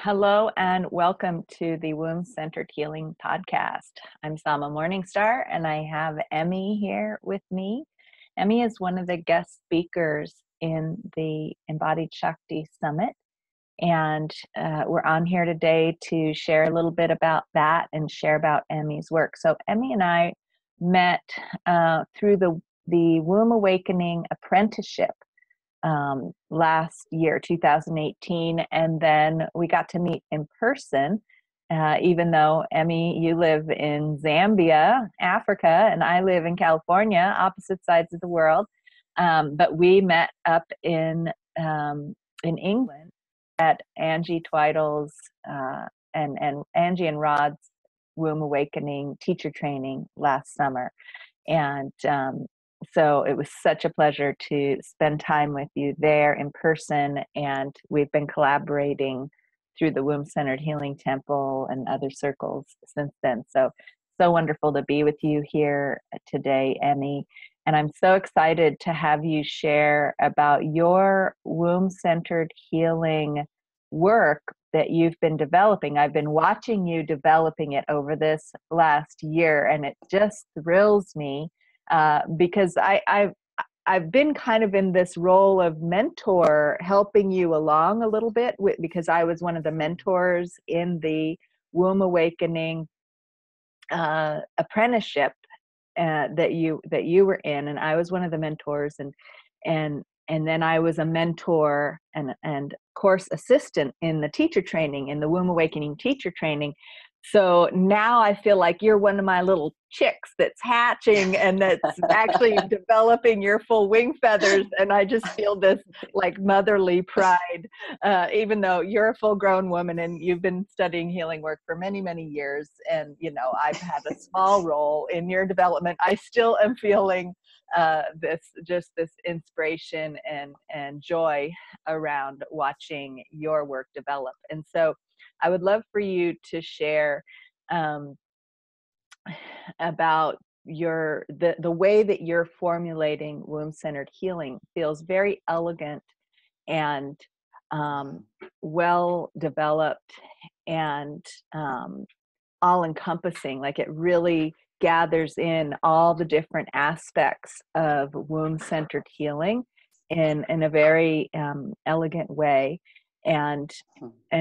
Hello and welcome to the Womb-Centered Healing Podcast. I'm Sama Morningstar and I have Emmi here with me. Emmi is one of the guest speakers in the Embodied Shakti Summit, and we're on here today to share a little bit about that and share about Emmi's work. So Emmi and I met through the Womb Awakening Apprenticeship last year, 2018, and then we got to meet in person, even though, Emmi, you live in Zambia, Africa, and I live in California, opposite sides of the world. But we met up in England at Angie Tweidle's and Angie and Rod's Womb Awakening teacher training last summer. And so it was such a pleasure to spend time with you there in person, and we've been collaborating through the Womb-Centered Healing Temple and other circles since then. So wonderful to be with you here today, Emmi. And I'm so excited to have you share about your womb-centered healing work that you've been developing. I've been watching you developing it over this last year, and it just thrills me. Because I've been kind of in this role of mentor, helping you along a little bit because I was one of the mentors in the Womb Awakening apprenticeship that you were in, and I was one of the mentors, and then I was a mentor and course assistant in the teacher training, in the Womb Awakening teacher training. So now I feel like you're one of my little chicks that's hatching and that's actually developing your full wing feathers. And I just feel this like motherly pride, even though you're a full grown woman and you've been studying healing work for many, many years. And, you know, I've had a small role in your development. I still am feeling this inspiration and joy around watching your work develop. And so I would love for you to share about the way that you're formulating womb-centered healing. Feels very elegant and well developed and all-encompassing. Like it really gathers in all the different aspects of womb-centered healing in a very elegant way, and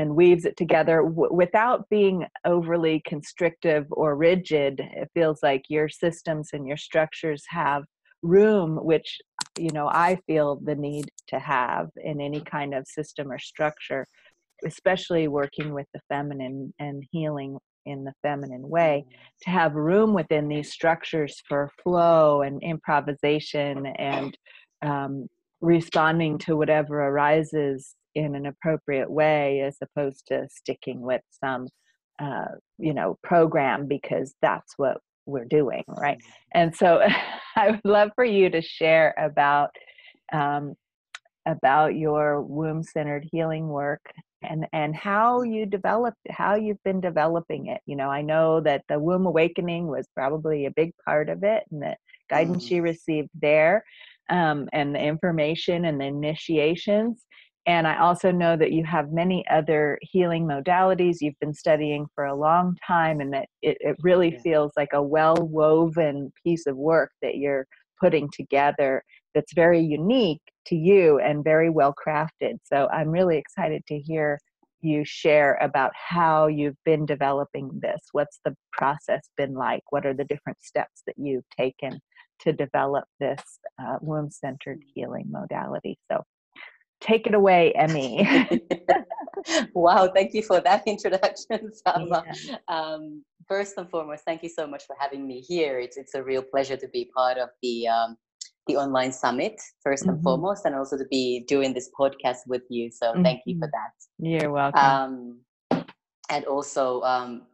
weaves it together without being overly constrictive or rigid. It feels like your systems and your structures have room, which, you know, I feel the need to have in any kind of system or structure, especially working with the feminine and healing in the feminine way, to have room within these structures for flow and improvisation and responding to whatever arises in an appropriate way, as opposed to sticking with some program because that's what we're doing, right? And so I would love for you to share about your womb-centered healing work and how you've been developing it. You know, I know that the Womb Awakening was probably a big part of it, and the guidance you received there, and the information and the initiations. And I also know that you have many other healing modalities you've been studying for a long time, and that it really feels like a well-woven piece of work that you're putting together that's very unique to you and very well crafted. So I'm really excited to hear you share about how you've been developing this. What's the process been like? What are the different steps that you've taken to develop this womb-centered healing modality? So take it away, Emmi. Wow, thank you for that introduction, Sama. Yeah. First and foremost, thank you so much for having me here. It's a real pleasure to be part of the online summit, first and foremost, and also to be doing this podcast with you. So thank you for that. You're welcome. And also,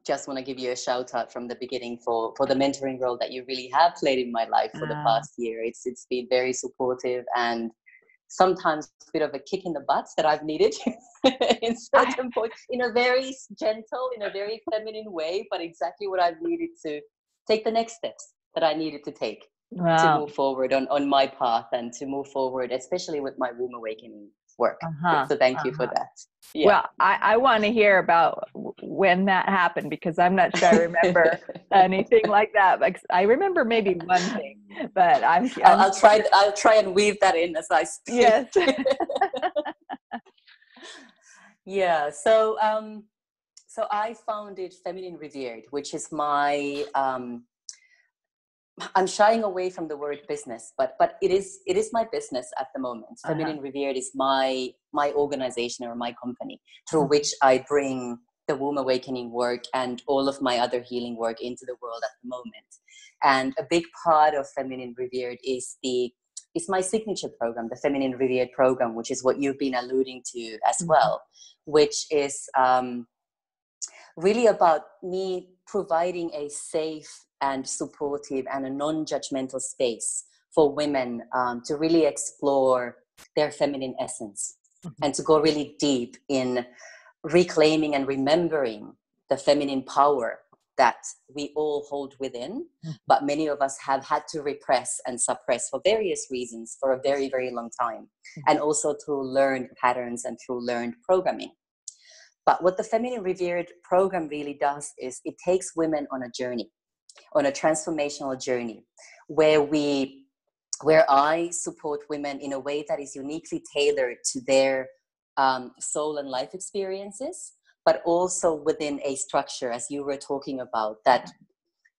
just want to give you a shout out from the beginning for the mentoring role that you really have played in my life for the past year. It's been very supportive and sometimes a bit of a kick in the butts that I've needed in certain points, in a very gentle, in a very feminine way, but exactly what I've needed to take the next steps that I needed to take to move forward on my path and to move forward, especially with my womb awakening. work. Uh-huh. So thank you for that. Yeah. Well, I want to hear about when that happened, because I'm not sure I remember anything like that. Like, I remember maybe one thing, but I'll try and weave that in as I speak. Yes. Yeah. So I founded Feminine Revered, which is my I'm shying away from the word business, but it is my business at the moment. Feminine Revered is my organization or my company through which I bring the womb awakening work and all of my other healing work into the world at the moment. And a big part of Feminine Revered is my signature program, the Feminine Revered program, which is what you've been alluding to as well, which is really about me providing a safe and supportive and a non-judgmental space for women to really explore their feminine essence and to go really deep in reclaiming and remembering the feminine power that we all hold within, but many of us have had to repress and suppress for various reasons for a very, very long time, and also through learned patterns and through learned programming. But what the Feminine Revered program really does is it takes women on a journey, on a transformational journey, where I support women in a way that is uniquely tailored to their soul and life experiences, but also within a structure, as you were talking about, that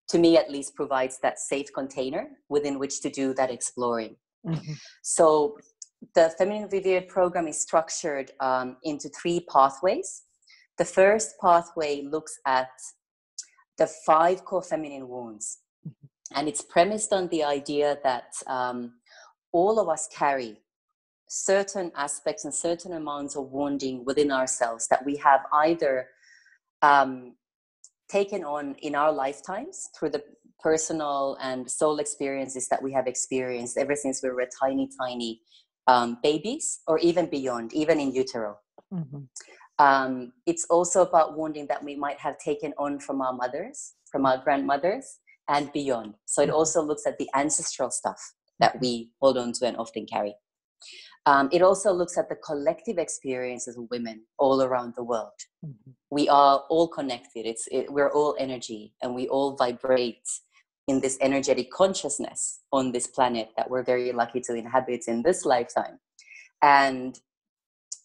to me at least provides that safe container within which to do that exploring. So the Feminine Revered program is structured into 3 pathways. The first pathway looks at the 5 core feminine wounds. And it's premised on the idea that all of us carry certain aspects and certain amounts of wounding within ourselves that we have either taken on in our lifetimes through the personal and soul experiences that we have experienced ever since we were tiny babies, or even beyond, even in utero. It's also about wounding that we might have taken on from our mothers, from our grandmothers, and beyond. So it also looks at the ancestral stuff that we hold on to and often carry. It also looks at the collective experiences of women all around the world. We are all connected. We're all energy, and we all vibrate in this energetic consciousness on this planet that we're very lucky to inhabit in this lifetime. And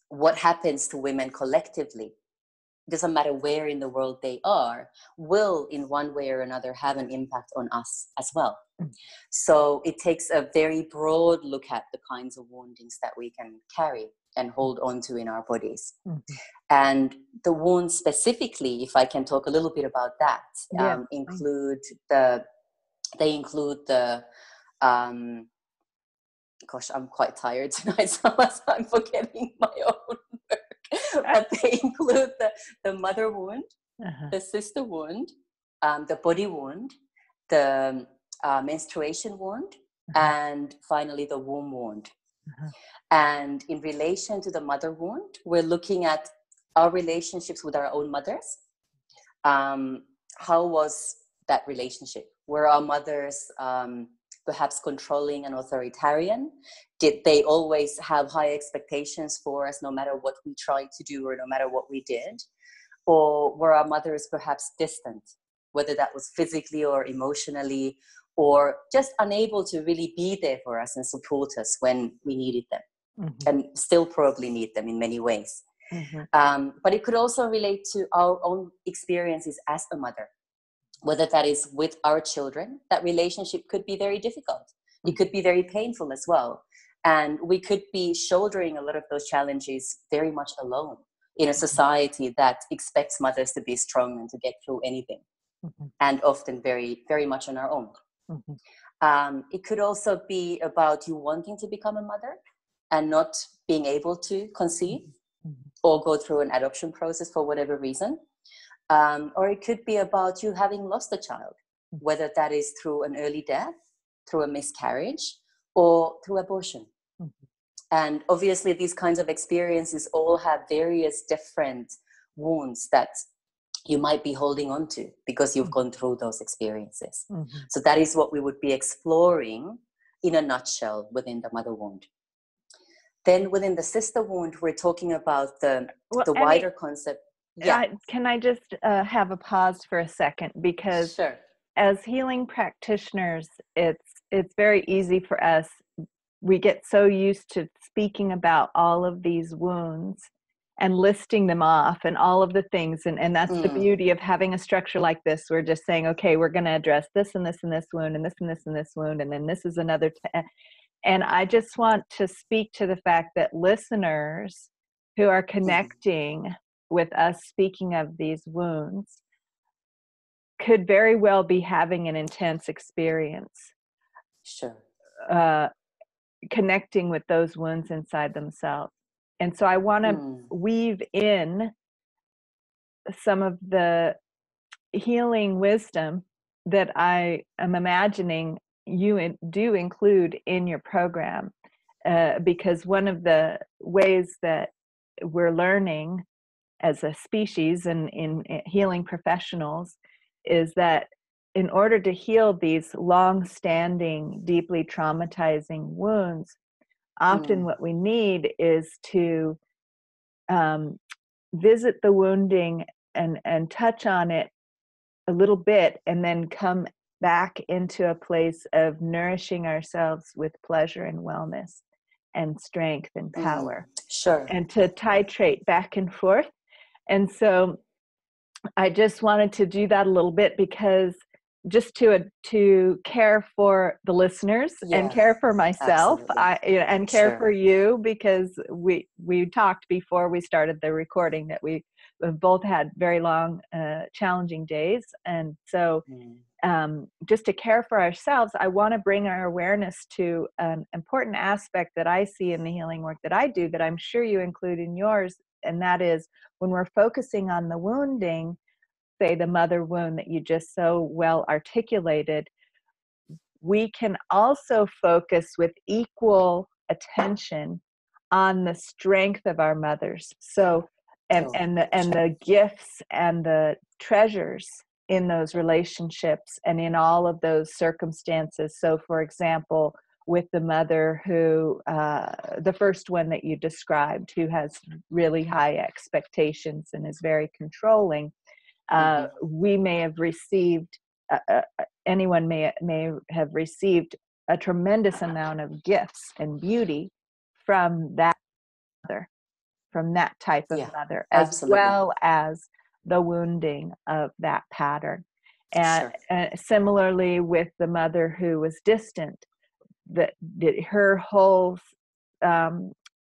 what happens to women collectively, doesn't matter where in the world they are, will in one way or another have an impact on us as well. So it takes a very broad look at the kinds of woundings that we can carry and hold on to in our bodies. And the wounds specifically, if I can talk a little bit about that, include the gosh, I'm quite tired tonight, so I'm forgetting my own work. But they include the mother wound, the sister wound, the body wound, the menstruation wound, and finally the womb wound. And in relation to the mother wound, we're looking at our relationships with our own mothers. How was that relationship? Were our mothers perhaps controlling and authoritarian? Did they always have high expectations for us no matter what we tried to do or no matter what we did? Or were our mothers perhaps distant, whether that was physically or emotionally, or just unable to really be there for us and support us when we needed them, and still probably need them in many ways? But it could also relate to our own experiences as a mother, whether that is with our children. That relationship could be very difficult. It could be very painful as well. And we could be shouldering a lot of those challenges very much alone in a society that expects mothers to be strong and to get through anything, and often very, very much on our own. It could also be about you wanting to become a mother and not being able to conceive or go through an adoption process for whatever reason. Or it could be about you having lost a child, whether that is through an early death, through a miscarriage, or through abortion. And obviously these kinds of experiences all have various different wounds that you might be holding on to because you've gone through those experiences. So that is what we would be exploring in a nutshell within the mother wound. Then within the sister wound, we're talking about the Well, wider concept. Yeah, can I just have a pause for a second? Because sure. as healing practitioners, it's very easy for us. We get so used to speaking about all of these wounds and listing them off and all of the things. And that's the beauty of having a structure like this. We're just saying, okay, we're going to address this and this and this wound and this and this and this wound. And then this is another. And I just want to speak to the fact that listeners who are connecting with us speaking of these wounds could very well be having an intense experience. Sure. Connecting with those wounds inside themselves. And so I want to weave in some of the healing wisdom that I am imagining you do include in your program, because one of the ways that we're learning as a species and in healing professionals is that in order to heal these long-standing, deeply traumatizing wounds, often what we need is to visit the wounding and touch on it a little bit, and then come back into a place of nourishing ourselves with pleasure and wellness and strength and power. Sure. And to titrate back and forth. And so I just wanted to do that a little bit, because just to care for the listeners and care for myself, and care for you, because we talked before we started the recording that we've both had very long, challenging days. And so just to care for ourselves, I want to bring our awareness to an important aspect that I see in the healing work that I do, that I'm sure you include in yours. And that is when we're focusing on the wounding, say the mother wound that you just so well articulated, we can also focus with equal attention on the strength of our mothers. So, and the gifts and the treasures in those relationships and in all of those circumstances. So, for example, with the mother who, the first one that you described, who has really high expectations and is very controlling, we may have received, anyone may have received a tremendous amount of gifts and beauty from that mother, from that type of mother, as well as the wounding of that pattern. And similarly with the mother who was distant, that her whole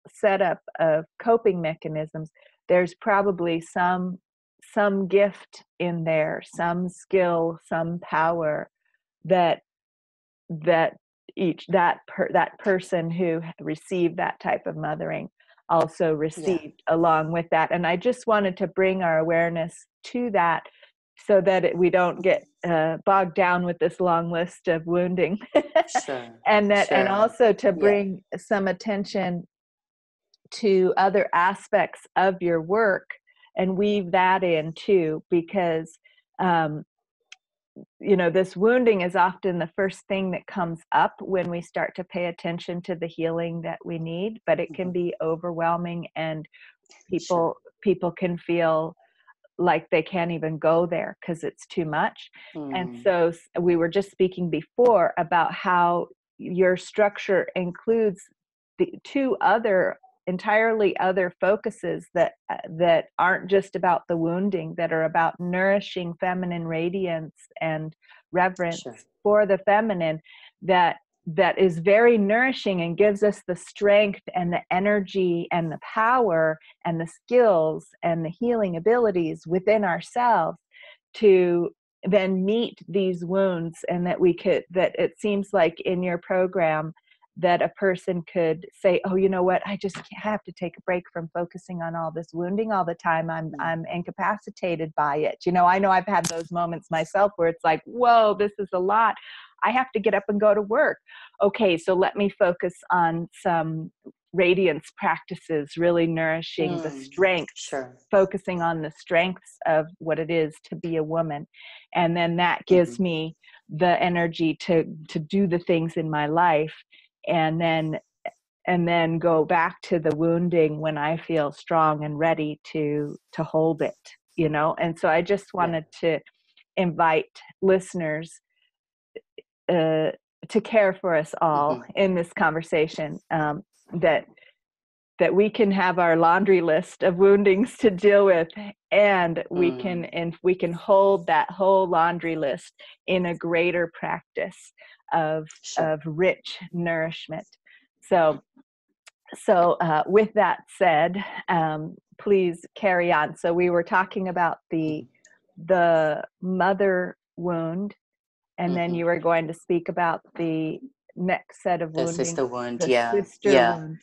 setup of coping mechanisms, there's probably some gift in there, some skill, some power that that person who received that type of mothering also received along with that. And I just wanted to bring our awareness to that, so that we don't get bogged down with this long list of wounding. And also to bring some attention to other aspects of your work and weave that in too, because this wounding is often the first thing that comes up when we start to pay attention to the healing that we need, but it can be overwhelming, and people can feel like they can't even go there because it's too much. And so we were just speaking before about how your structure includes the two other entirely other focuses that aren't just about the wounding, that are about nourishing feminine radiance and reverence for the feminine, that is very nourishing and gives us the strength and the energy and the power and the skills and the healing abilities within ourselves to then meet these wounds. And that it seems like in your program that a person could say, oh, you know what, I just have to take a break from focusing on all this wounding all the time. I'm incapacitated by it. I know I've had those moments myself where it's like, whoa, this is a lot. I have to get up and go to work. Okay, so let me focus on some radiance practices, really nourishing the strengths, focusing on the strengths of what it is to be a woman. And then that gives me the energy to do the things in my life. And then then go back to the wounding when I feel strong and ready to hold it, you know. And so I just wanted to invite listeners to care for us all in this conversation, that we can have our laundry list of woundings to deal with, and we can hold that whole laundry list in a greater practice of rich nourishment. So with that said, please carry on. So we were talking about the mother wound, and then you were going to speak about the next set of wounding, the sister wound. the sister wounds.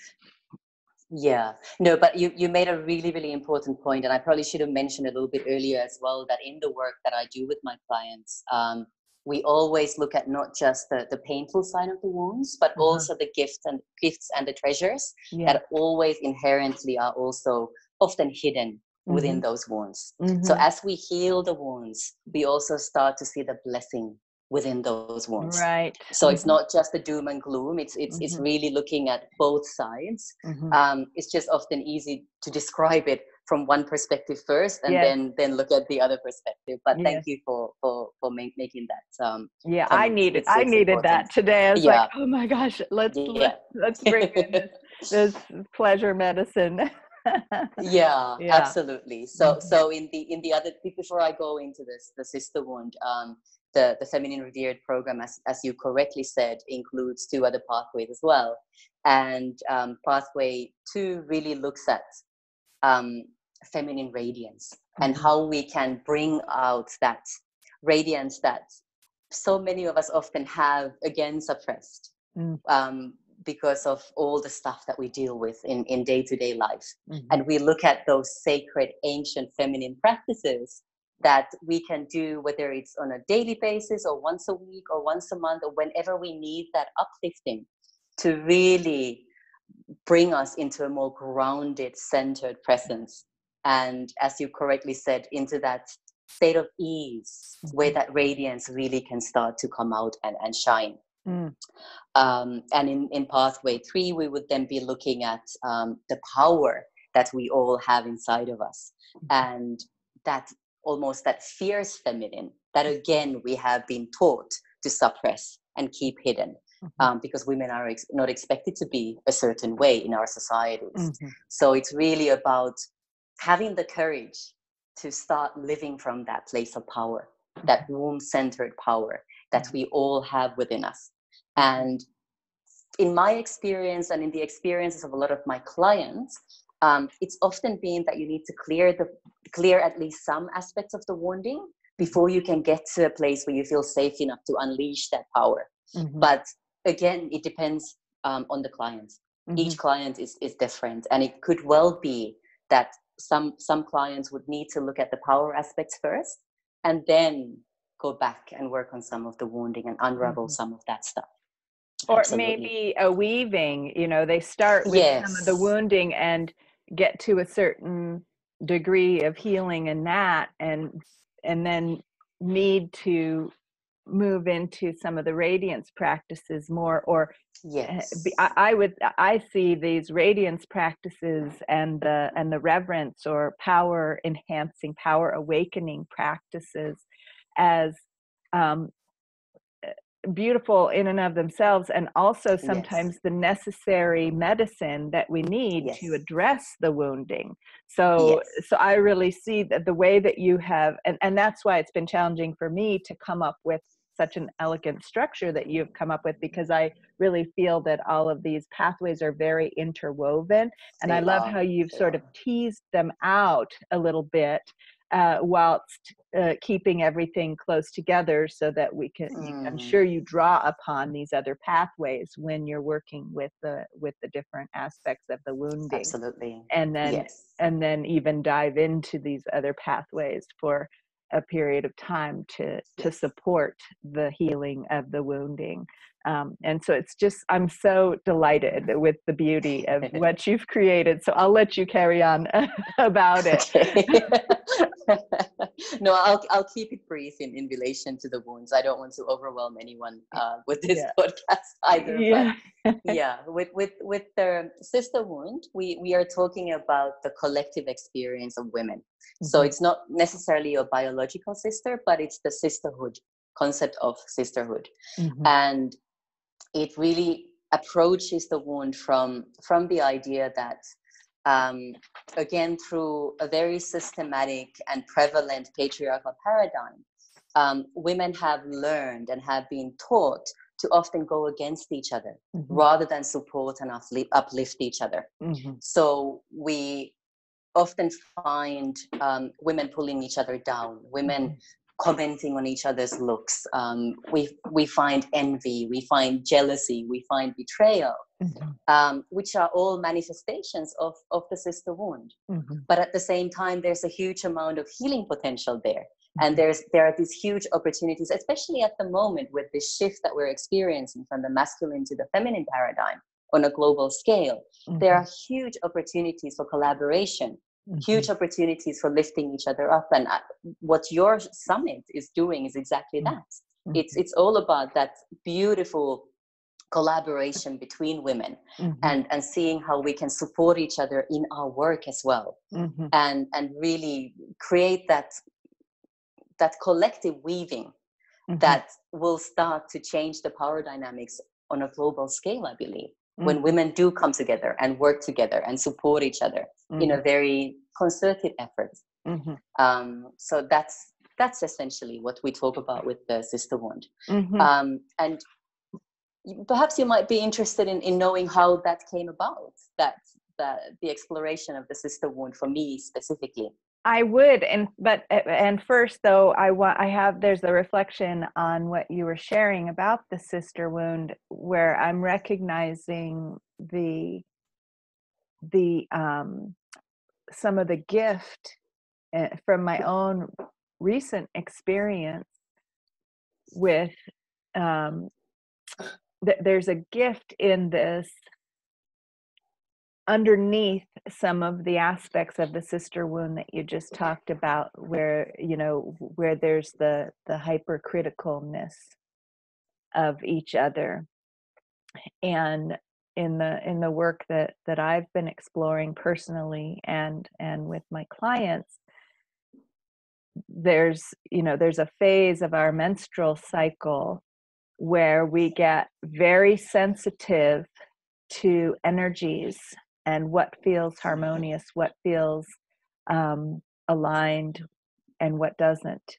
Yeah, no, but you made a really, really important point, and I probably should have mentioned a little bit earlier as well, that in the work that I do with my clients, we always look at not just the painful side of the wounds, but also the gifts and the treasures that always inherently are also often hidden within those wounds. So as we heal the wounds, we also start to see the blessing within those wounds. Right. So it's not just the doom and gloom. It's really looking at both sides. It's just often easy to describe it from one perspective first, and then look at the other perspective. But thank you for making that. I needed that today. I was like, oh my gosh, let's bring in this pleasure medicine. Absolutely. So in the other, before I go into the sister wound, the Feminine Revered program, as you correctly said, includes 2 other pathways as well. And pathway 2 really looks at feminine radiance and how we can bring out that radiance that so many of us often have, again, suppressed because of all the stuff that we deal with in day-to-day life. And we look at those sacred, ancient feminine practices that we can do, whether it's on a daily basis or once a week or once a month, or whenever we need that uplifting to really bring us into a more grounded, centered presence. And as you correctly said, into that state of ease where that radiance really can start to come out and shine. And in pathway 3, we would then be looking at the power that we all have inside of us, and that almost that fierce feminine that, again, we have been taught to suppress and keep hidden, because women are not expected to be a certain way in our societies. So it's really about having the courage to start living from that place of power, that womb-centered power that we all have within us. And in my experience, and in the experiences of a lot of my clients, it's often been that you need to clear at least some aspects of the wounding before you can get to a place where you feel safe enough to unleash that power. But again, it depends on the client. Each client is different, and it could well be that some clients would need to look at the power aspects first, and then go back and work on some of the wounding and unravel some of that stuff. Or maybe a weaving, they start with some of the wounding and get to a certain degree of healing in that, and then need to move into some of the radiance practices more. Or I see these radiance practices and the reverence or power enhancing, power awakening practices as beautiful in and of themselves, and also sometimes the necessary medicine that we need to address the wounding. So I really see that the way that you have, and that's why it's been challenging for me to come up with such an elegant structure that you've come up with, because I really feel that all of these pathways are very interwoven, and I love how you've sort of teased them out a little bit, whilst keeping everything close together, so that we can, I'm sure you draw upon these other pathways when you're working with the different aspects of the wounding. Absolutely. And then even dive into these other pathways for a period of time to support the healing of the wounding. And so it's just, I'm so delighted with the beauty of what you've created. So I'll let you carry on about it. No, I'll keep it brief in relation to the wounds. I don't want to overwhelm anyone with this podcast either. Yeah. But yeah, with the sister wound, we are talking about the collective experience of women. So it's not necessarily a biological sister, but it's the sisterhood concept of sisterhood, and it really approaches the wound from the idea that again, through a very systematic and prevalent patriarchal paradigm, women have learned and have been taught to often go against each other rather than support and uplift each other. So we often find women pulling each other down, women commenting on each other's looks. We find envy, we find jealousy, we find betrayal, which are all manifestations of the sister wound. But at the same time, there's a huge amount of healing potential there. And there are these huge opportunities, especially at the moment with this shift that we're experiencing from the masculine to the feminine paradigm on a global scale. There are huge opportunities for collaboration, huge opportunities for lifting each other up. And what your summit is doing is exactly that. It's all about that beautiful collaboration between women and seeing how we can support each other in our work as well, and really create that collective weaving that will start to change the power dynamics on a global scale, I believe, when women do come together and work together and support each other in a very concerted effort. So that's essentially what we talk about with the sister wound. And perhaps you might be interested in knowing how that came about, the exploration of the sister wound for me specifically. I would, and first though, there's a reflection on what you were sharing about the sister wound, where I'm recognizing some of the gift from my own recent experience with there's a gift in this underneath some of the aspects of the sister wound that you just talked about, where there's the hypercriticalness of each other. And in the work that I've been exploring personally and with my clients, there's a phase of our menstrual cycle where we get very sensitive to energies and what feels harmonious, what feels aligned, and what doesn't.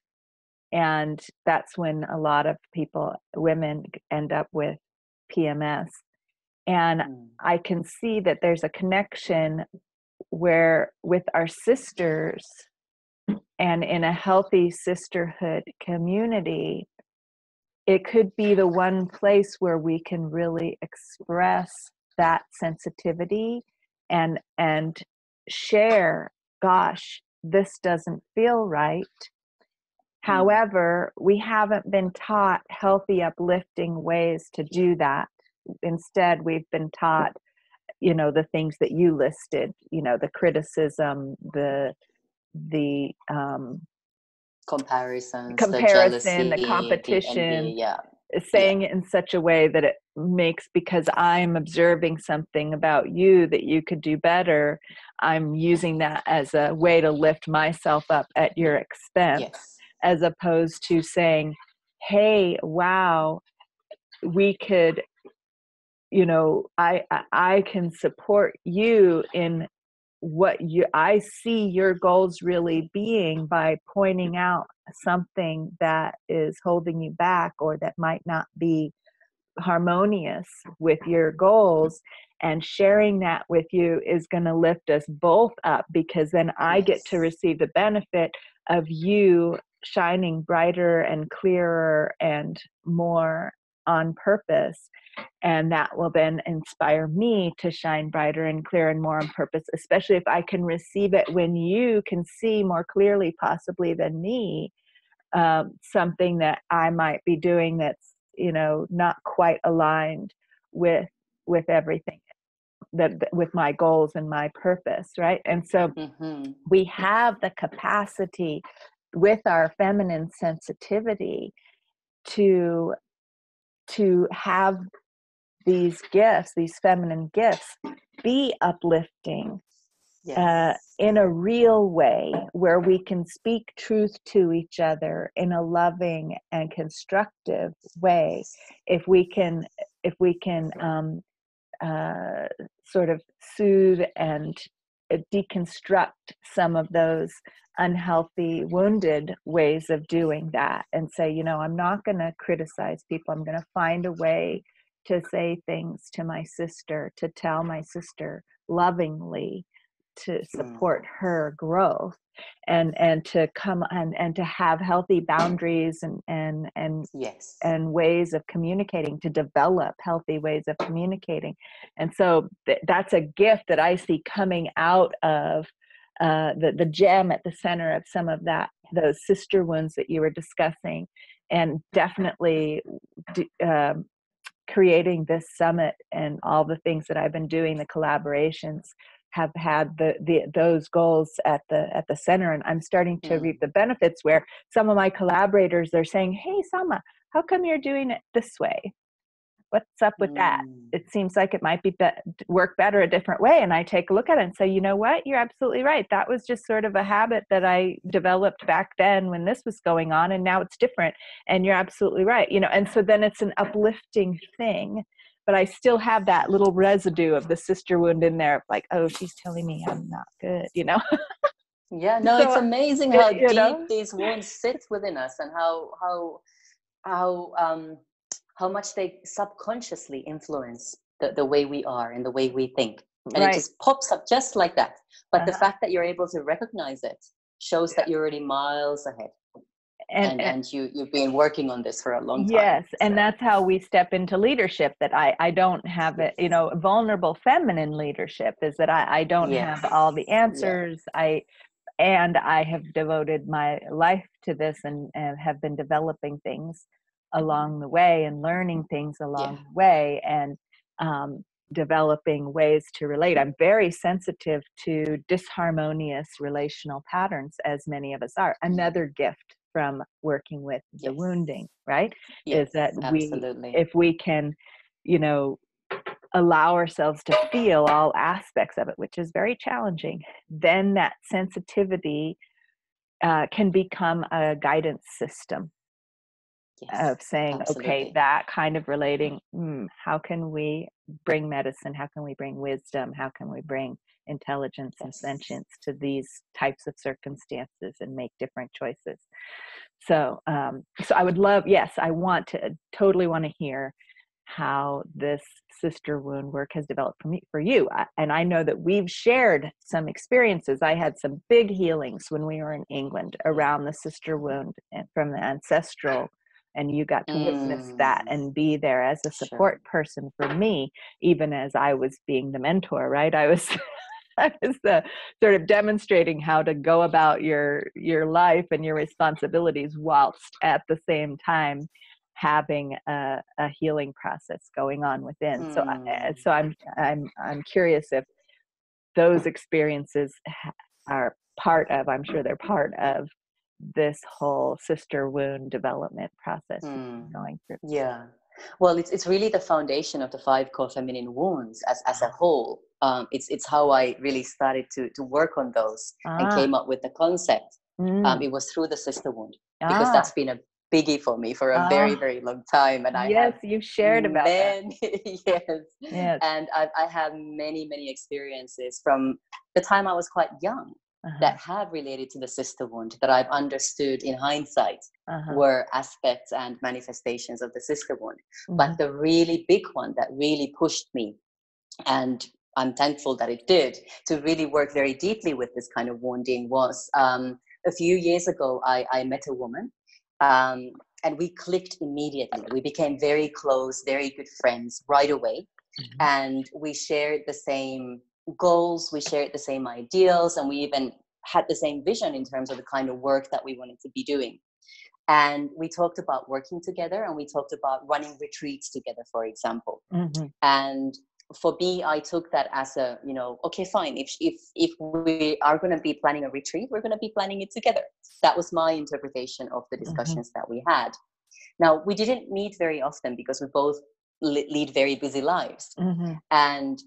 And that's when a lot of women end up with PMS. And I can see that there's a connection where with our sisters and in a healthy sisterhood community, it could be the one place where we can really express that sensitivity and share, gosh, this doesn't feel right. However, we haven't been taught healthy, uplifting ways to do that. Instead, we've been taught, the things that you listed, the criticism, the comparison, the competition, saying it in such a way that it makes, because I'm observing something about you that you could do better, I'm using that as a way to lift myself up at your expense, as opposed to saying, hey, wow, we could, I can support you in what I see your goals really being by pointing out something that is holding you back or that might not be harmonious with your goals, and sharing that with you is going to lift us both up, because then I get to receive the benefit of you shining brighter and clearer and more on purpose. And that will then inspire me to shine brighter and clearer and more on purpose, especially if I can receive it when you can see more clearly, possibly than me, something that I might be doing that's, not quite aligned with everything with my goals and my purpose, right? And so we have the capacity with our feminine sensitivity to have these gifts, these feminine gifts, be uplifting Yes. in a real way, where we can speak truth to each other in a loving and constructive way. Yes. If we can sort of soothe and deconstruct some of those unhealthy, wounded ways of doing that, and say, I'm not going to criticize people. I'm going to find a way to say things to my sister, to tell my sister lovingly, to support her growth, and to come and to have healthy boundaries Yes. and ways of communicating, to develop healthy ways of communicating. And so that's a gift that I see coming out of the gem at the center of some of those sister wounds that you were discussing, and definitely creating this summit and all the things that I've been doing, the collaborations have had those goals at the center, and I'm starting to reap the benefits, where some of my collaborators are saying, "Hey, Sama, how come you're doing it this way? What's up with that? It seems like it might work better a different way." And I take a look at it and say, you know what? You're absolutely right. That was just sort of a habit that I developed back then when this was going on, and now it's different. And you're absolutely right. And so then it's an uplifting thing, but I still have that little residue of the sister wound in there, like, oh, she's telling me I'm not good, Yeah, no, it's So, amazing how deep these wounds sit within us, and how much they subconsciously influence the way we are and the way we think. And it right. just pops up just like that. But the fact that you're able to recognize it shows that you're already miles ahead. And you've been working on this for a long time. Yes, and that's how we step into leadership, that I don't have it, vulnerable feminine leadership is that I don't have all the answers. And I have devoted my life to this, and have been developing things along the way, and learning things along the way, and developing ways to relate. I'm very sensitive to disharmonious relational patterns, as many of us are. Another gift from working with the wounding, right? Is that if we can, allow ourselves to feel all aspects of it, which is very challenging, then that sensitivity can become a guidance system of saying, okay, that kind of relating, how can we bring medicine? How can we bring wisdom? How can we bring intelligence and sentience to these types of circumstances and make different choices? So I would love, totally want to hear how this sister wound work has developed for you. And I know that we've shared some experiences. I had some big healings when we were in England around the sister wound and from the ancestral, and you got to witness that and be there as a support person for me, even as I was being the mentor, right? I was sort of demonstrating how to go about your life and your responsibilities, whilst at the same time having a healing process going on within. So I'm curious if those experiences are part of, I'm sure they're part of, this whole sister wound development process you're going through. Yeah. Well, it's really the foundation of the 5 core feminine wounds as a whole. It's how I really started to work on those and came up with the concept. It was through the sister wound, because that's been a biggie for me for a very, very long time. And I have you've shared about that. Yes. And I have many, many experiences from the time I was quite young that have related to the sister wound, that I've understood in hindsight were aspects and manifestations of the sister wound. But the really big one that really pushed me, and I'm thankful that it did, to really work very deeply with this kind of wounding was a few years ago, I met a woman, and we clicked immediately. We became very close, very good friends right away. And we shared the same goals, we shared the same ideals, and we even had the same vision in terms of the kind of work that we wanted to be doing. And we talked about working together, and we talked about running retreats together, for example. And for me, I took that as a, okay, fine. If we are going to be planning a retreat, we're going to be planning it together. That was my interpretation of the discussions that we had. Now, we didn't meet very often because we both lead very busy lives. And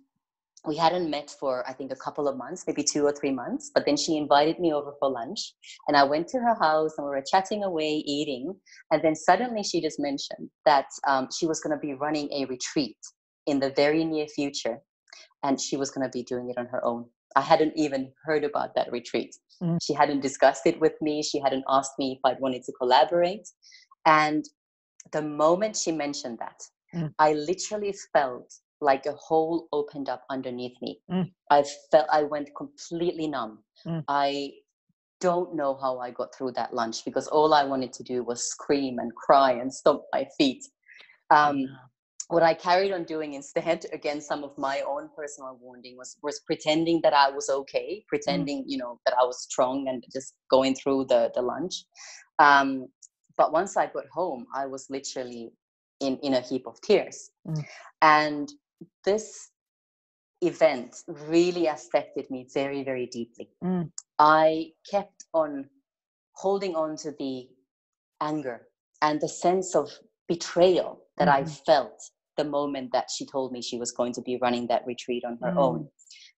we hadn't met for, I think, a couple of months, maybe 2 or 3 months. But then she invited me over for lunch, and I went to her house and we were chatting away, eating. And then suddenly she just mentioned that she was going to be running a retreat in the very near future, and she was going to be doing it on her own. I hadn't even heard about that retreat. She hadn't discussed it with me. She hadn't asked me if I'd wanted to collaborate. And the moment she mentioned that, I literally felt like a hole opened up underneath me. I went completely numb. I don't know how I got through that lunch, because all I wanted to do was scream and cry and stomp my feet. What I carried on doing instead, again, some of my own personal wounding, was pretending that I was okay, pretending, that I was strong, and just going through the lunch. But once I got home, I was literally in a heap of tears. And this event really affected me very, very deeply. I kept on holding on to the anger and the sense of betrayal that I felt the moment that she told me she was going to be running that retreat on her own.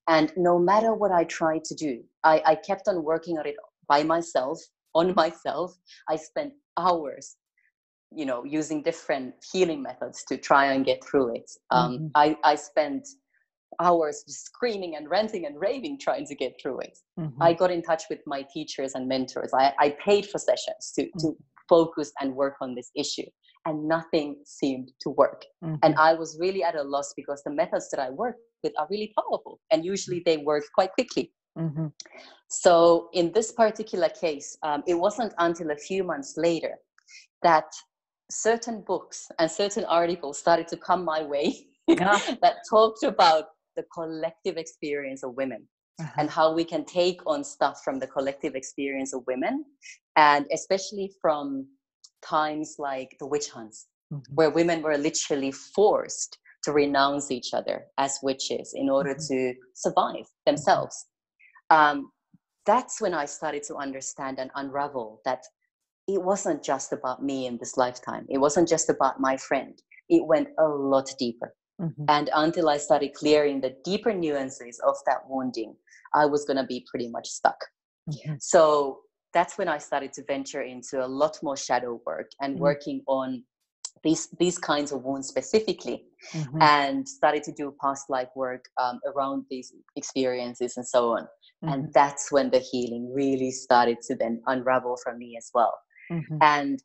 And no matter what I tried to do, I kept on working on it by myself, on myself. I spent hours, using different healing methods to try and get through it. I spent hours just screaming and ranting and raving trying to get through it. I got in touch with my teachers and mentors. I paid for sessions to focus and work on this issue, and nothing seemed to work. And I was really at a loss, because the methods that I work with are really powerful, and usually they work quite quickly. So in this particular case, it wasn't until a few months later that certain books and certain articles started to come my way that talked about the collective experience of women, and how we can take on stuff from the collective experience of women, and especially from times like the witch hunts, where women were literally forced to renounce each other as witches in order to survive themselves. That's when I started to understand and unravel that it wasn't just about me in this lifetime. It wasn't just about my friend. It went a lot deeper. And until I started clearing the deeper nuances of that wounding, I was going to be pretty much stuck. So that's when I started to venture into a lot more shadow work and working on these kinds of wounds specifically, and started to do past life work around these experiences and so on. And that's when the healing really started to then unravel for me as well. And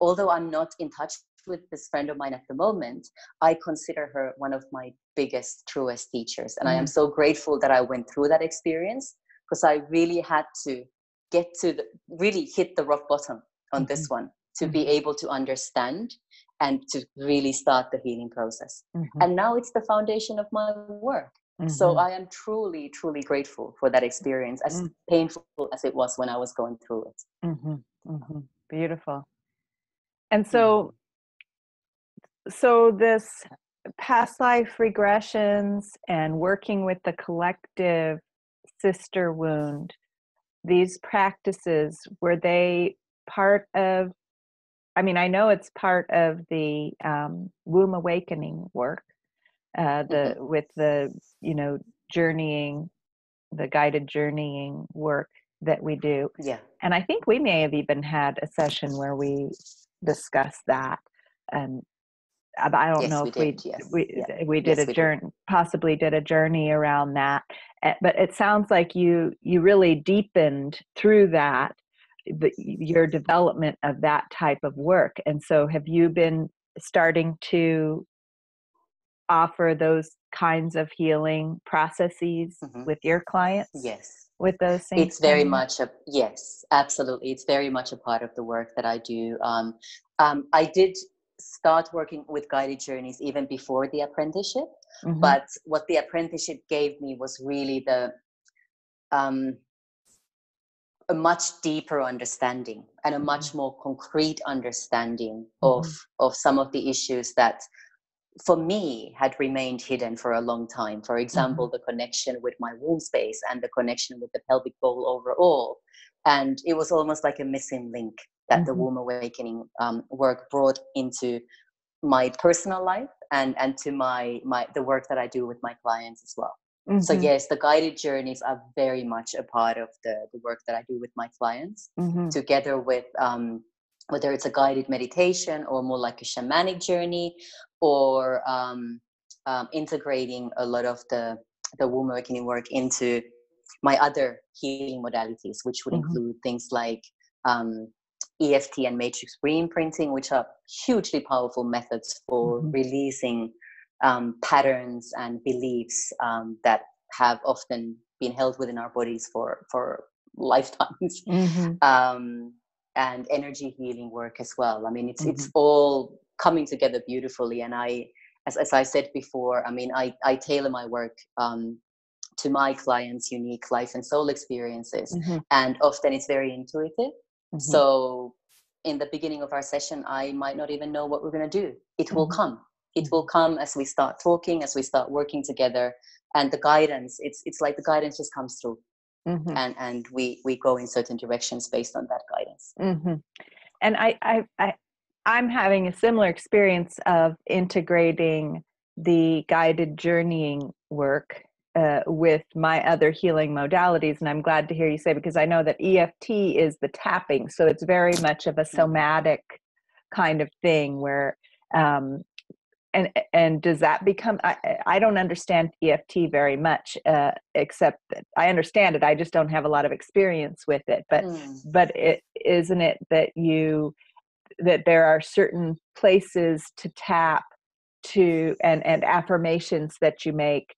although I'm not in touch with this friend of mine at the moment, I consider her one of my biggest, truest teachers. And I am so grateful that I went through that experience, because I really had to get to really hit the rock bottom on this one to be able to understand and to really start the healing process. And now it's the foundation of my work. So I am truly, truly grateful for that experience, as painful as it was when I was going through it. Beautiful. And so this past life regressions and working with the collective sister wound, these practices, were they part of, I know it's part of the womb awakening work, with the, journeying, the guided journeying work that we do. And I think we may have even had a session where we discussed that. And I don't know if we did a journey, possibly did a journey around that. But it sounds like you really deepened through that, your development of that type of work. And so have you been starting to offer those kinds of healing processes with your clients? With those things? It's very much yes, absolutely. It's very much a part of the work that I do. I did start working with guided journeys even before the apprenticeship, but what the apprenticeship gave me was really a much deeper understanding and a much more concrete understanding of some of the issues that for me, had remained hidden for a long time. For example, Mm-hmm. the connection with my womb space and the connection with the pelvic bowl overall. And it was almost like a missing link that the Mm-hmm. womb awakening work brought into my personal life and to my the work that I do with my clients as well. So Mm-hmm. yes, the guided journeys are very much a part of the work that I do with my clients, Mm-hmm. together with whether it's a guided meditation or more like a shamanic journey, or integrating a lot of the womb awakening work into my other healing modalities, which would Mm-hmm. include things like um, EFT and matrix re-imprinting, which are hugely powerful methods for Mm-hmm. releasing patterns and beliefs that have often been held within our bodies for lifetimes. Mm-hmm. And energy healing work as well. I mean, Mm-hmm. it's all coming together beautifully. And as I said before, I mean, I tailor my work to my clients' unique life and soul experiences, Mm-hmm. and often it's very intuitive. Mm-hmm. So in the beginning of our session, I might not even know what we're going to do. It will come. It will come as we start talking, as we start working together, and the guidance. It's like the guidance just comes through, Mm-hmm. and we go in certain directions based on that guidance. Mm-hmm. And I'm having a similar experience of integrating the guided journeying work with my other healing modalities. And I'm glad to hear you say, because I know that EFT is the tapping. So it's very much of a somatic kind of thing where, and does that become, I don't understand EFT very much, except that I understand it. I just don't have a lot of experience with it, but isn't it that that there are certain places to tap to, and affirmations that you make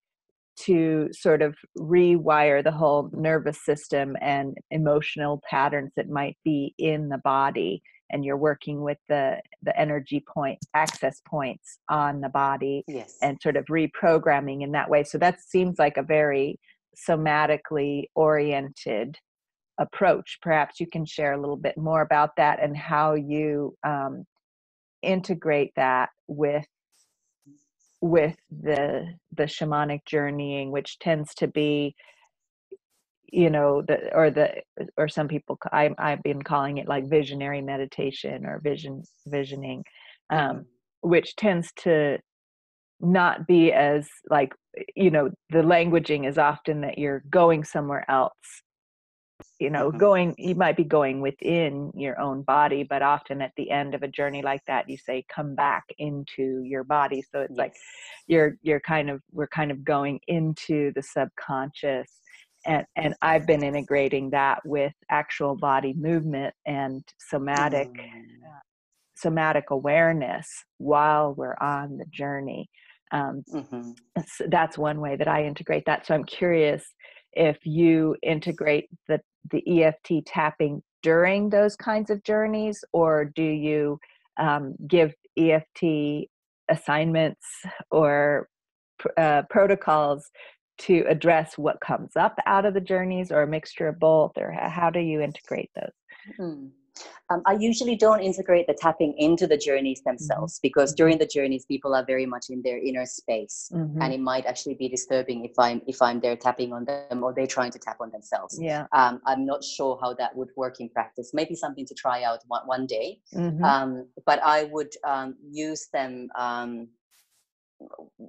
to sort of rewire the whole nervous system and emotional patterns that might be in the body, and you're working with the energy point access points on the body Yes. and sort of reprogramming in that way. So that seems like a very somatically oriented approach. Perhaps you can share a little bit more about that and how you integrate that with the shamanic journeying, which tends to be, or some people, I've been calling it like visionary meditation or visioning, Mm-hmm. which tends to not be as like, the languaging is often that you're going somewhere else, Mm-hmm. you might be going within your own body, but often at the end of a journey like that, you say, come back into your body. So it's like Yes. we're kind of going into the subconscious. And I've been integrating that with actual body movement and Mm-hmm. somatic awareness while we're on the journey. Mm-hmm. That's one way that I integrate that. So I'm curious if you integrate the EFT tapping during those kinds of journeys, or do you give EFT assignments or protocols to address what comes up out of the journeys, or a mixture of both, or how do you integrate those? Mm. I usually don't integrate the tapping into the journeys Mm-hmm. themselves, because Mm-hmm. during the journeys, people are very much in their inner space, Mm-hmm. and it might actually be disturbing if I'm there tapping on them, or they're trying to tap on themselves. Yeah. I'm not sure how that would work in practice. Maybe something to try out one day. Mm-hmm. But I would use them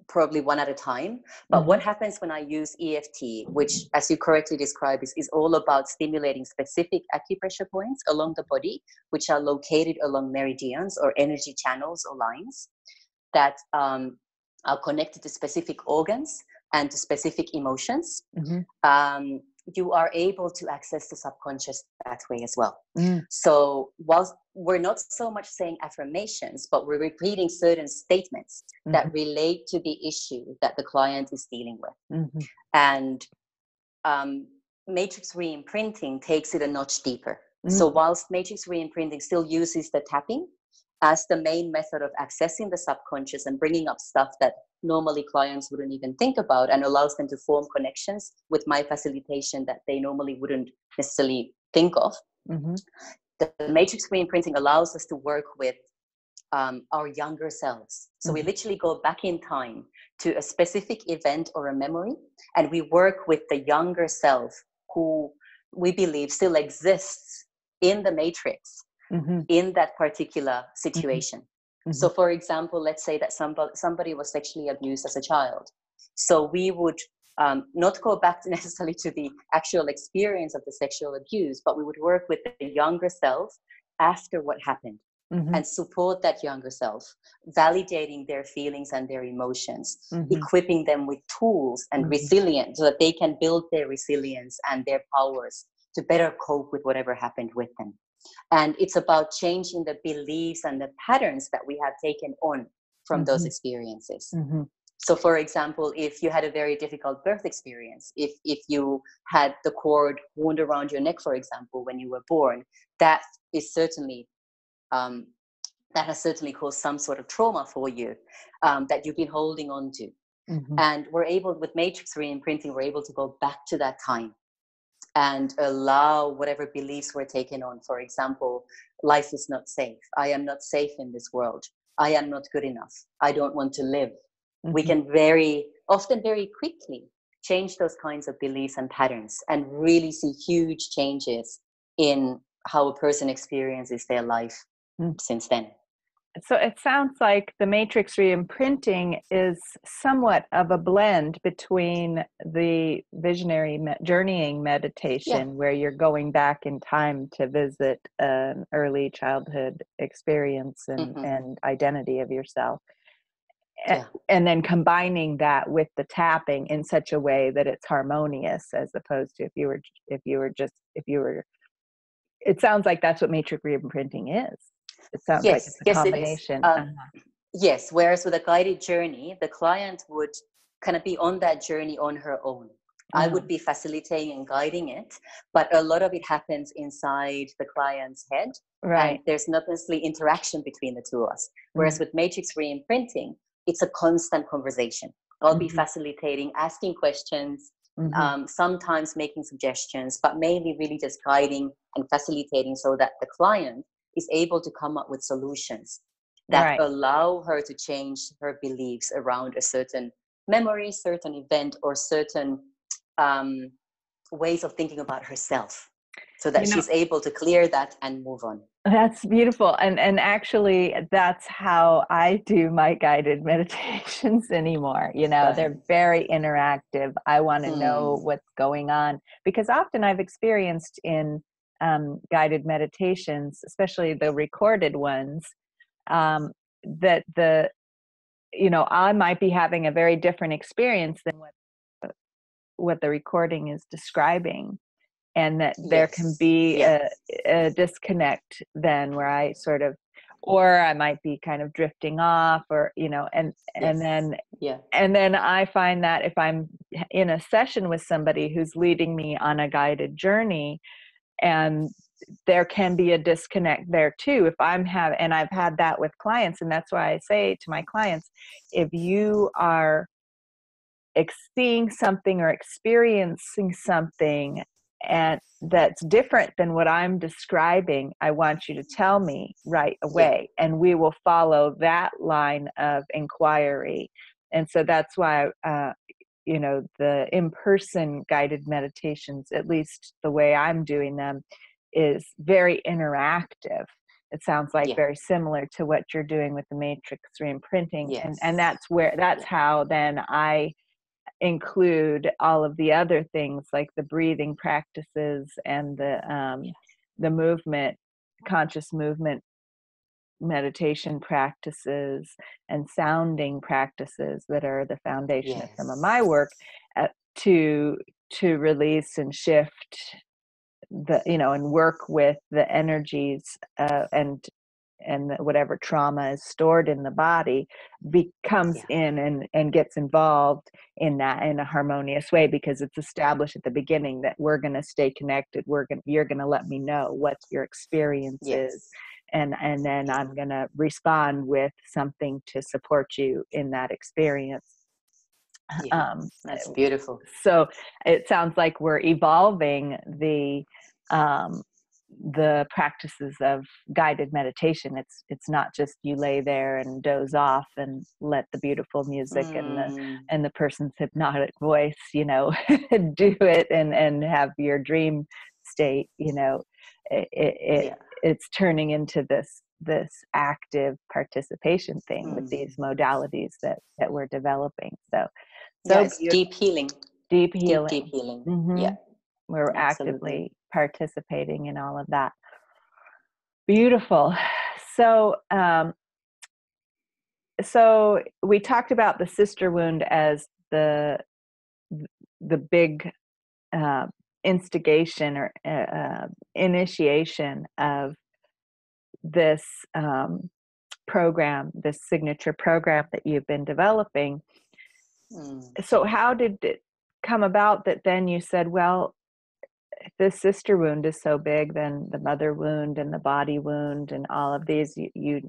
probably one at a time. But Mm-hmm. what happens when I use EFT, which, as you correctly described, is all about stimulating specific acupressure points along the body, which are located along meridians or energy channels or lines that are connected to specific organs and to specific emotions. Mm-hmm. You are able to access the subconscious that way as well. Mm-hmm. So whilst we're not so much saying affirmations, but we're repeating certain statements that relate to the issue that the client is dealing with. Mm-hmm. And matrix re-imprinting takes it a notch deeper. Mm-hmm. So whilst matrix re-imprinting still uses the tapping as the main method of accessing the subconscious and bringing up stuff that normally clients wouldn't even think about, and allows them to form connections with my facilitation that they normally wouldn't necessarily think of. Mm-hmm. The matrix re-imprinting allows us to work with our younger selves. So we Mm-hmm. literally go back in time to a specific event or a memory, and we work with the younger self who we believe still exists in the matrix Mm-hmm. in that particular Mm-hmm. situation. Mm-hmm. So, for example, let's say that somebody was sexually abused as a child. So we would not go back to necessarily to the actual experience of the sexual abuse, but we would work with the younger self after what happened Mm-hmm. and support that younger self, validating their feelings and their emotions, Mm-hmm. equipping them with tools and Mm-hmm. resilience so that they can build their resilience and their powers to better cope with whatever happened with them. And it's about changing the beliefs and the patterns that we have taken on from those experiences. Mm-hmm. So, for example, if you had a very difficult birth experience, if you had the cord wound around your neck, for example, when you were born, that is certainly um, that has certainly caused some sort of trauma for you that you've been holding on to. Mm-hmm. And we're able, with matrix re-imprinting, we're able to go back to that time and allow whatever beliefs were taken on. For example, life is not safe. I am not safe in this world. I am not good enough. I don't want to live. We Mm-hmm. can very often, very quickly change those kinds of beliefs and patterns and really see huge changes in how a person experiences their life since then. So it sounds like the matrix re-imprinting is somewhat of a blend between the visionary journeying Yeah. meditation, where you're going back in time to visit an early childhood experience Mm-hmm. and identity of yourself, Yeah. and then combining that with the tapping in such a way that it's harmonious, as opposed to if you were. It sounds like that's what matrix re-imprinting is. It sounds like Yes. it's a Yes, it is. combination. Yes. Whereas with a guided journey, the client would kind of be on that journey on her own. I Uh-huh. would be facilitating and guiding it, but a lot of it happens inside the client's head, and Right. there's not necessarily interaction between the two of us. Whereas Mm-hmm. with matrix re-imprinting, it's a constant conversation. I'll be Mm-hmm. facilitating, asking questions, Mm-hmm. sometimes making suggestions, but mainly really just guiding and facilitating so that the client is able to come up with solutions that Right. allow her to change her beliefs around a certain memory, certain event, or certain um, ways of thinking about herself so that You know, she's able to clear that and move on. that's beautiful. And actually that's how I do my guided meditations anymore. Right. They're very interactive. I want to know Hmm. what's going on, because often I've experienced in guided meditations, especially the recorded ones, that I might be having a very different experience than what the recording is describing, and that there can Yes. be Yeah. a disconnect then, where I sort of, or I might be kind of drifting off, or and Yes. then Yeah. I find that if I'm in a session with somebody who's leading me on a guided journey, and there can be a disconnect there too, if and I've had that with clients, and that's why I say to my clients, if you are seeing something or experiencing something and that's different than what I'm describing, I want you to tell me right Yeah. away, and we will follow that line of inquiry. And so that's why the in-person guided meditations, at least the way I'm doing them, is very interactive. It sounds like Yeah. very similar to what you're doing with the matrix re-imprinting, and Yes. that's Yeah. how then I include all of the other things, like the breathing practices and Yeah. the movement, conscious movement meditation practices and sounding practices that are the foundation of some of my Yes. work, uh, to release and shift and work with the energies, and whatever trauma is stored in the body comes Yeah. in and gets involved in that in a harmonious way, because it's established at the beginning that we're going to stay connected. You're going to let me know what your experience is, Yes. and then Yeah. I'm going to respond with something to support you in that experience. Yeah. um, That's beautiful. so it sounds like we're evolving the the practices of guided meditation. It's not just you lay there and doze off and let the beautiful music and the person's hypnotic voice, you know, do it and have your dream state, you know. It's turning into this active participation thing with these modalities that we're developing. So it's beautiful. deep healing. Deep healing. Deep healing. Mm-hmm. Yeah. We're actively participating in all of that. Beautiful. So, so we talked about the sister wound as the big instigation or initiation of this program, this signature program that you've been developing. So how did it come about that then you said, well, if this sister wound is so big, then the mother wound and the body wound and all of these,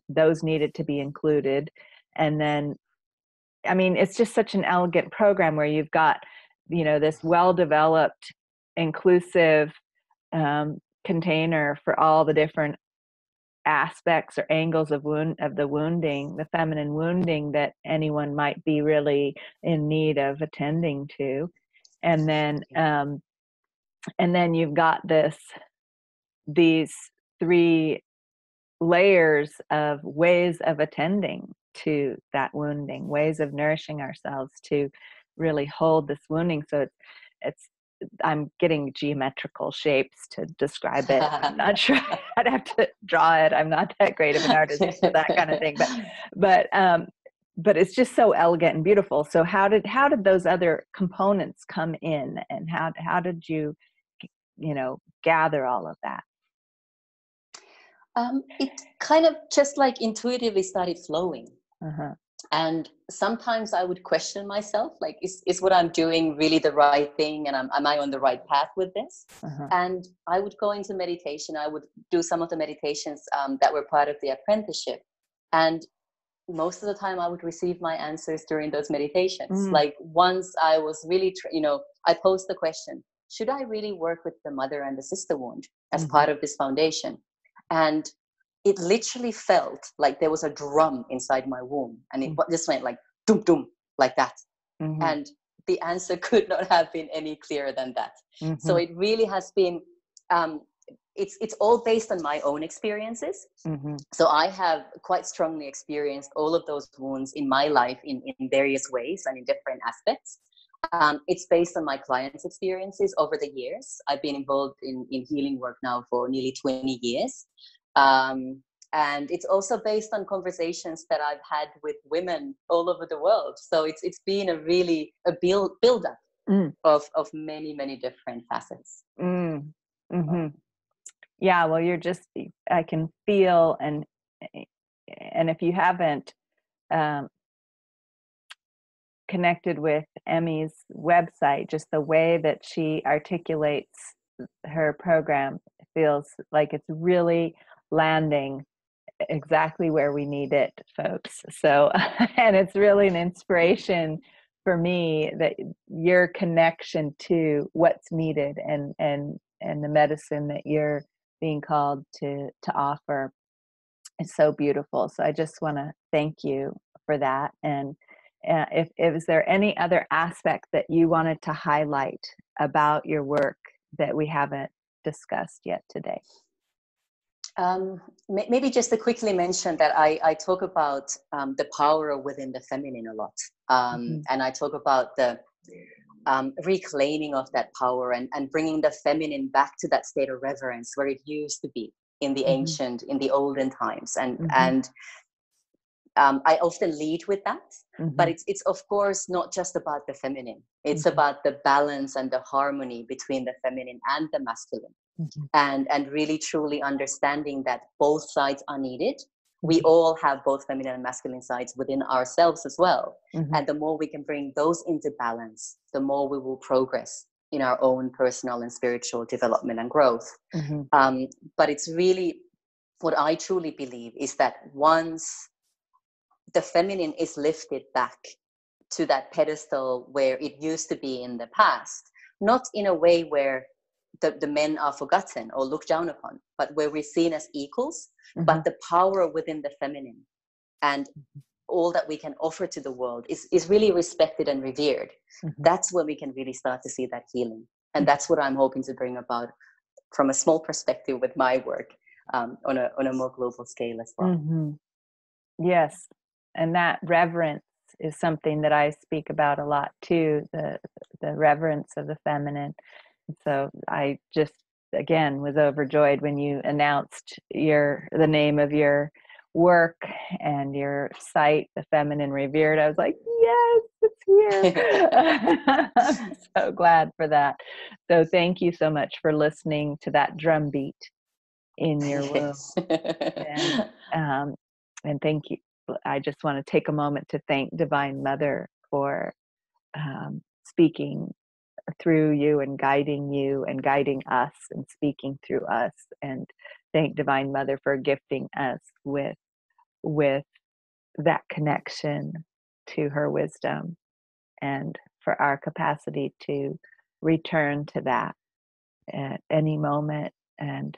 those needed to be included. And then, I mean, it's just such an elegant program where you've got, you know, this well-developed, inclusive container for all the different aspects or angles of the wounding, the feminine wounding that anyone might be really in need of attending to. And then you've got these 3 layers of ways of attending to that wounding, ways of nourishing ourselves to really hold this wounding. So it's I'm getting geometrical shapes to describe it. I'm not sure. I'd have to draw it. I'm not that great of an artist for that kind of thing, but it's just so elegant and beautiful. So how did those other components come in, and how did you gather all of that? It kind of just like intuitively started flowing. And sometimes I would question myself, like, is what I'm doing really the right thing? And am I on the right path with this? And I would go into meditation. I would do some of the meditations that were part of the apprenticeship. And most of the time I would receive my answers during those meditations. Like once I was really, I posed the question, should I really work with the mother and the sister wound as part of this foundation? And it literally felt like there was a drum inside my womb, and it just went like dum dum, like that. And the answer could not have been any clearer than that. So it really has been it's all based on my own experiences. So I have quite strongly experienced all of those wounds in my life in various ways and in different aspects. It's based on my clients' experiences over the years. I've been involved in healing work now for nearly 20 years. And it's also based on conversations that I've had with women all over the world. So it's been a really build-up of many, many different facets. Yeah, well, I can feel, and if you haven't connected with Emmi's website, just the way that she articulates her program feels like it's really landing exactly where we need it, folks. So, and it's really an inspiration for me that your connection to what's needed and the medicine that you're being called to offer is so beautiful. So I just want to thank you for that. And if is there any other aspect that you wanted to highlight about your work that we haven't discussed yet today? Maybe just to quickly mention that I talk about the power within the feminine a lot. And I talk about the reclaiming of that power and bringing the feminine back to that state of reverence where it used to be in the ancient, in the olden times. And I often lead with that, but it's of course not just about the feminine. It's about the balance and the harmony between the feminine and the masculine. And really truly understanding that both sides are needed. We all have both feminine and masculine sides within ourselves as well. And the more we can bring those into balance, the more we will progress in our own personal and spiritual development and growth. But it's really, what I truly believe is that once the feminine is lifted back to that pedestal where it used to be in the past, not in a way where the men are forgotten or looked down upon, but where we're seen as equals, Mm-hmm. but the power within the feminine and all that we can offer to the world is really respected and revered. Mm-hmm. That's when we can really start to see that healing. And that's what I'm hoping to bring about from a small perspective with my work, on a more global scale as well. Mm-hmm. Yes. And that reverence is something that I speak about a lot too, the reverence of the feminine. So I just, again, was overjoyed when you announced the name of your work and your site, The Feminine Revered. I was like, yes, it's here. I'm so glad for that. So thank you so much for listening to that drum beat in your womb. And thank you. I just want to take a moment to thank Divine Mother for speaking through you and guiding us and speaking through us, and thank Divine Mother for gifting us with that connection to her wisdom, and for our capacity to return to that at any moment and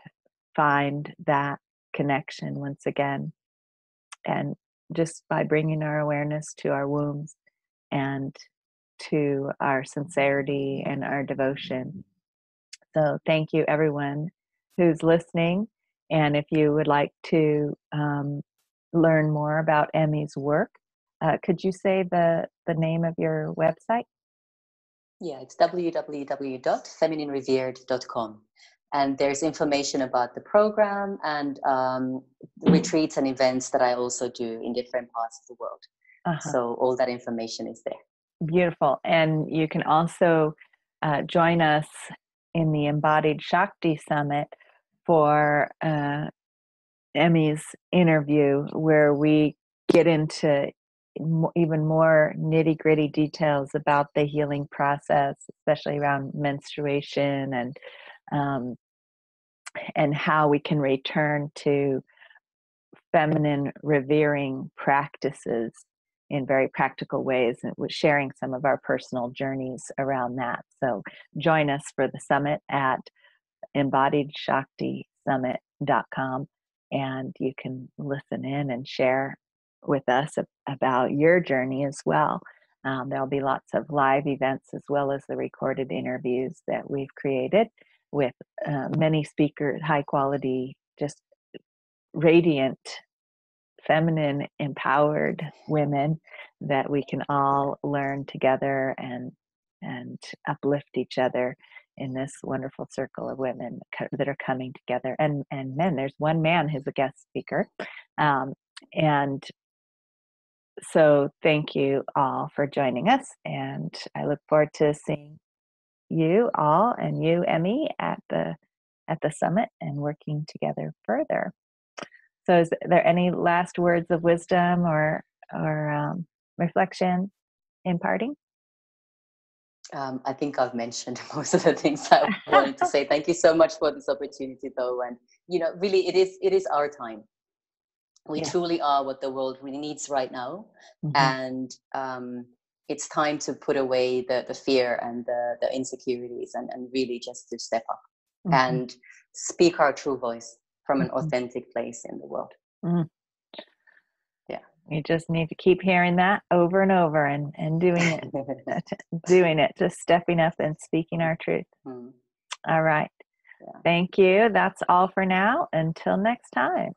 find that connection once again. And just by bringing our awareness to our wombs and to our sincerity and our devotion. So thank you, everyone who's listening. And if you would like to learn more about Emmi's work, could you say the name of your website? Yeah, it's www.femininerevered.com. And there's information about the program and retreats and events that I also do in different parts of the world. So all that information is there. Beautiful. And you can also join us in the Embodied Shakti Summit for Emmi's interview, where we get into even more nitty-gritty details about the healing process, especially around menstruation and how we can return to feminine revering practices in very practical ways, and with sharing some of our personal journeys around that. So join us for the summit at embodiedshaktisummit.com, and you can listen in and share with us about your journey as well. There'll be lots of live events as well as the recorded interviews that we've created with many speakers, high quality, just radiant, feminine, empowered women that we can all learn together and uplift each other in this wonderful circle of women that are coming together, and men. There's one man who's a guest speaker, and so thank you all for joining us, and I look forward to seeing you all and you, Emmi, at the summit and working together further. So is there any last words of wisdom or reflection in parting? I think I've mentioned most of the things I wanted to say. Thank you so much for this opportunity, though. And, really, it is our time. We truly are what the world really needs right now. Mm-hmm. And it's time to put away the fear and the insecurities and really just to step up and speak our true voice from an authentic place in the world. Yeah. You just need to keep hearing that over and over and doing it, just stepping up and speaking our truth. All right. Yeah. Thank you. That's all for now. Until next time.